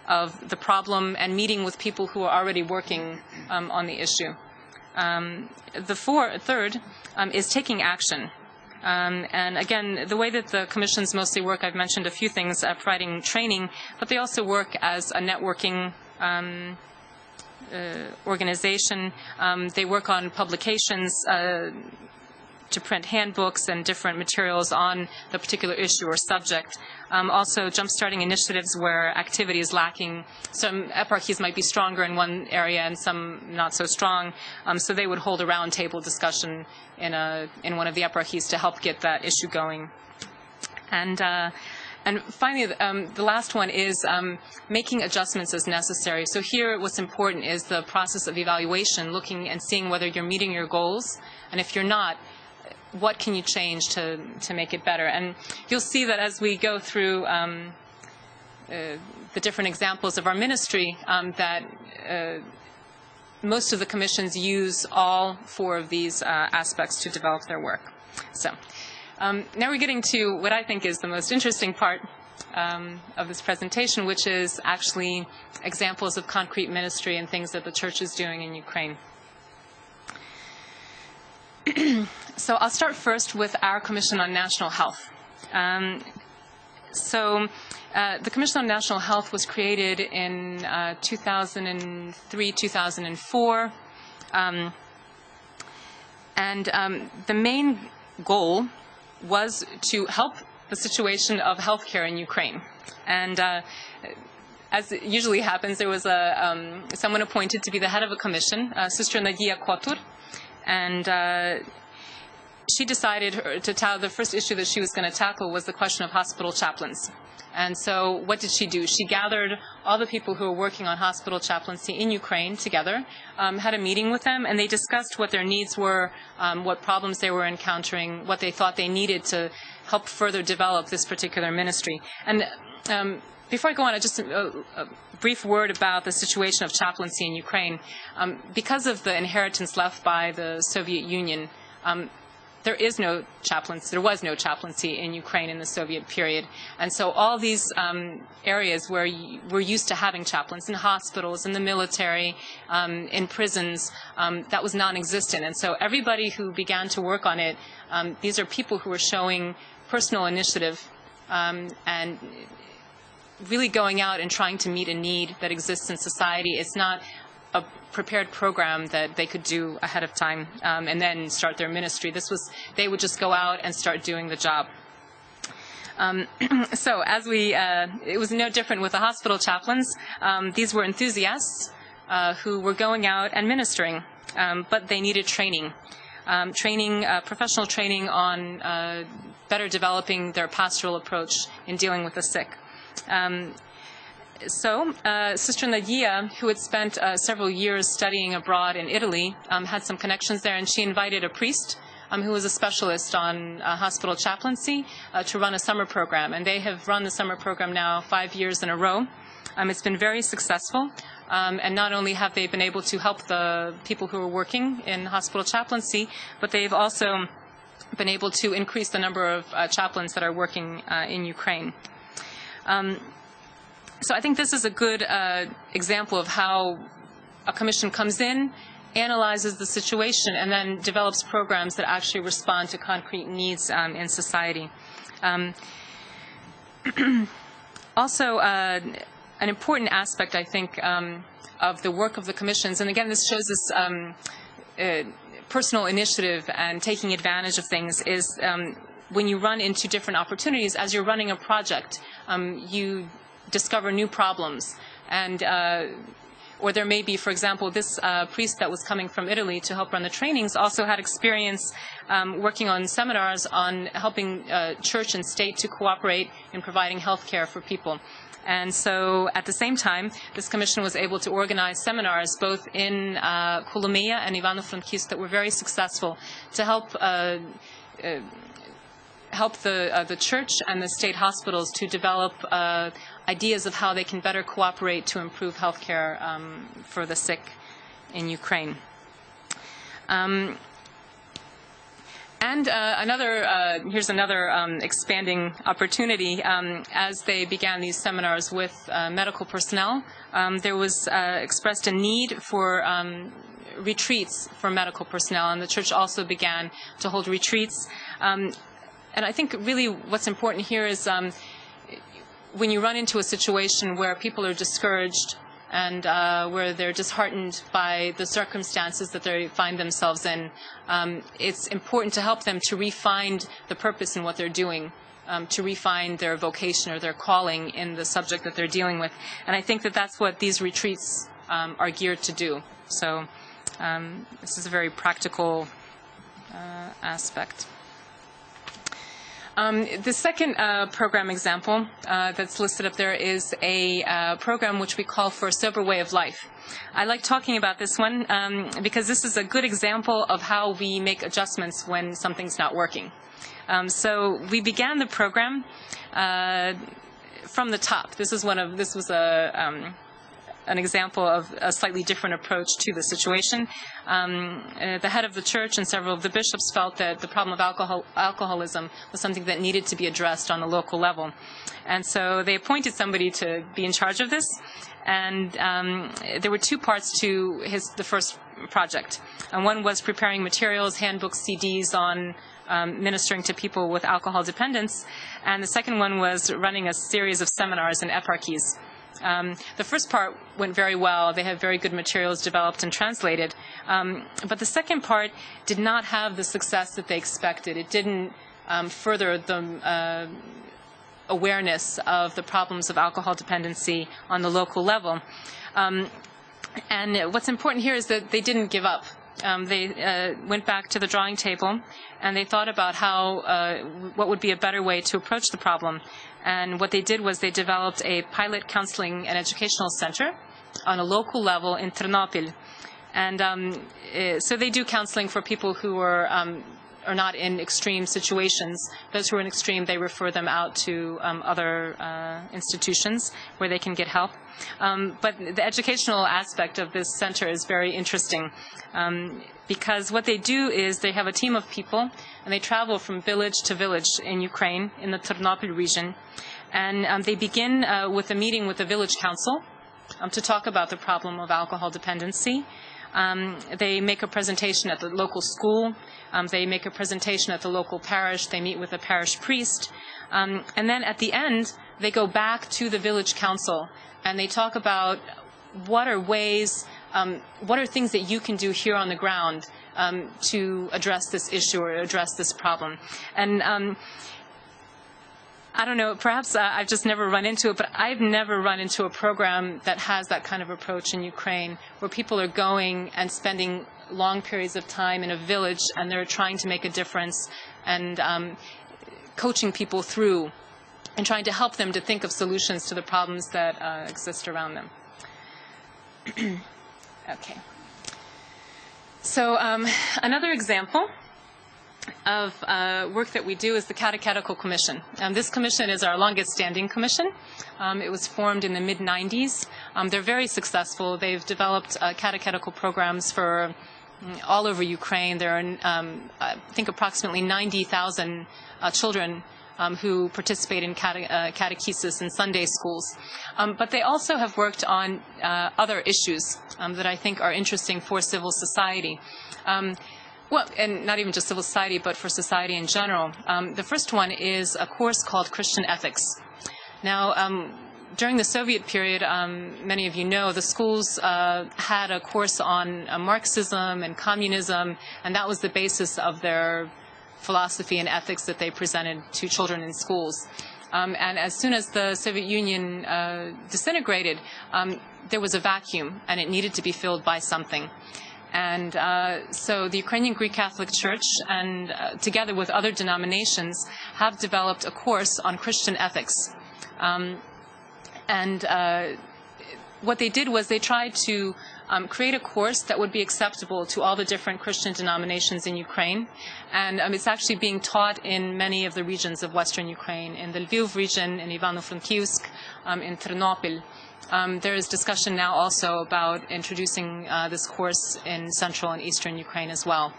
of the problem and meeting with people who are already working on the issue. The third is taking action. And again, the way that the commissions mostly work, I've mentioned a few things, providing training, but they also work as a networking organization. They work on publications to print handbooks and different materials on the particular issue or subject. Also, jump-starting initiatives where activity is lacking. Some eparchies might be stronger in one area and some not so strong, so they would hold a roundtable discussion in one of the eparchies to help get that issue going. And finally, the last one is making adjustments as necessary. So here what's important is the process of evaluation, looking and seeing whether you're meeting your goals, and if you're not, what can you change to make it better. And you'll see that as we go through the different examples of our ministry, that most of the commissions use all four of these aspects to develop their work. So now we're getting to what I think is the most interesting part of this presentation, which is actually examples of concrete ministry and things that the church is doing in Ukraine. So I'll start first with our Commission on National Health. The Commission on National Health was created in 2003, 2004. The main goal was to help the situation of healthcare in Ukraine. And as it usually happens, there was someone appointed to be the head of a commission, Sister Nadia Kotur, and she decided the first issue that she was going to tackle was the question of hospital chaplains. And so what did she do? She gathered all the people who were working on hospital chaplaincy in Ukraine together, had a meeting with them, and they discussed what their needs were, what problems they were encountering, what they thought they needed to help further develop this particular ministry. And before I go on, just a brief word about the situation of chaplaincy in Ukraine. Because of the inheritance left by the Soviet Union, there was no chaplaincy in Ukraine in the Soviet period. And so all these areas where we're used to having chaplains in hospitals, in the military, in prisons, that was non-existent. And so everybody who began to work on it, these are people who were showing personal initiative and really going out and trying to meet a need that exists in society. It's not a prepared program that they could do ahead of time and then start their ministry. They would just go out and start doing the job. So it was no different with the hospital chaplains. These were enthusiasts who were going out and ministering, but they needed training. Professional training on better developing their pastoral approach in dealing with the sick. So Sister Nadia, who had spent several years studying abroad in Italy, had some connections there, and she invited a priest who was a specialist on hospital chaplaincy to run a summer program. And they have run the summer program now 5 years in a row. It's been very successful. And not only have they been able to help the people who are working in hospital chaplaincy, but they've also been able to increase the number of chaplains that are working in Ukraine. So I think this is a good example of how a commission comes in, analyzes the situation, and then develops programs that actually respond to concrete needs in society. Also, an important aspect, I think, of the work of the commissions, and again, this shows this personal initiative and taking advantage of things, is when you run into different opportunities, as you're running a project, you discover new problems. And or there may be, for example, this priest that was coming from Italy to help run the trainings also had experience working on seminars on helping church and state to cooperate in providing health care for people. And so at the same time, this commission was able to organize seminars both in Kolomea and Ivano-Frankivsk that were very successful to help the church and the state hospitals to develop ideas of how they can better cooperate to improve health care for the sick in Ukraine. And here's another expanding opportunity. As they began these seminars with medical personnel, there was expressed a need for retreats for medical personnel, and the church also began to hold retreats. And I think really what's important here is when you run into a situation where people are discouraged and where they're disheartened by the circumstances that they find themselves in, it's important to help them to refine the purpose in what they're doing, to refine their vocation or their calling in the subject that they're dealing with. And I think that that's what these retreats are geared to do. So this is a very practical aspect. The second program example that's listed up there is a program which we call For a Sober Way of Life. I like talking about this one because this is a good example of how we make adjustments when something's not working. So we began the program from the top. This was an example of a slightly different approach to the situation. The head of the church and several of the bishops felt that the problem of alcoholism was something that needed to be addressed on a local level. And so they appointed somebody to be in charge of this. And there were two parts to the first project. And one was preparing materials, handbooks, CDs on ministering to people with alcohol dependence. And the second one was running a series of seminars in eparchies. The first part went very well. They had very good materials developed and translated. But the second part did not have the success that they expected. It didn't further the awareness of the problems of alcohol dependency on the local level. And what's important here is that they didn't give up. They went back to the drawing table and they thought about what would be a better way to approach the problem. And what they did was they developed a pilot counseling and educational center on a local level in Ternopil. And so they do counseling for people who are not in extreme situations. Those who are in extreme, they refer them out to other institutions where they can get help. But the educational aspect of this center is very interesting because what they do is they have a team of people and they travel from village to village in Ukraine, in the Ternopil region. And they begin with a meeting with the village council to talk about the problem of alcohol dependency. They make a presentation at the local school. They make a presentation at the local parish. They meet with the parish priest. And then at the end, they go back to the village council and they talk about what are ways, what are things that you can do here on the ground to address this issue or address this problem. And I don't know, perhaps I've just never run into it, but I've never run into a program that has that kind of approach in Ukraine, where people are going and spending long periods of time in a village and they're trying to make a difference and coaching people through and trying to help them to think of solutions to the problems that exist around them. Okay. So another example of work that we do is the Catechetical Commission. This commission is our longest standing commission. It was formed in the mid-90s. They're very successful. They've developed catechetical programs for all over Ukraine. There are, I think, approximately 90,000 children who participate in catechesis in Sunday schools. But they also have worked on other issues that I think are interesting for civil society. Well, and not even just civil society, but for society in general. The first one is a course called Christian Ethics. Now, during the Soviet period, many of you know, the schools had a course on Marxism and communism, and that was the basis of their philosophy and ethics that they presented to children in schools. And as soon as the Soviet Union disintegrated, there was a vacuum, and it needed to be filled by something. And so the Ukrainian Greek Catholic Church, and together with other denominations, have developed a course on Christian ethics. What they did was they tried to create a course that would be acceptable to all the different Christian denominations in Ukraine. And it's actually being taught in many of the regions of Western Ukraine, in the Lviv region, in Ivano-Frankivsk, in Ternopil. There is discussion now also about introducing this course in Central and Eastern Ukraine as well.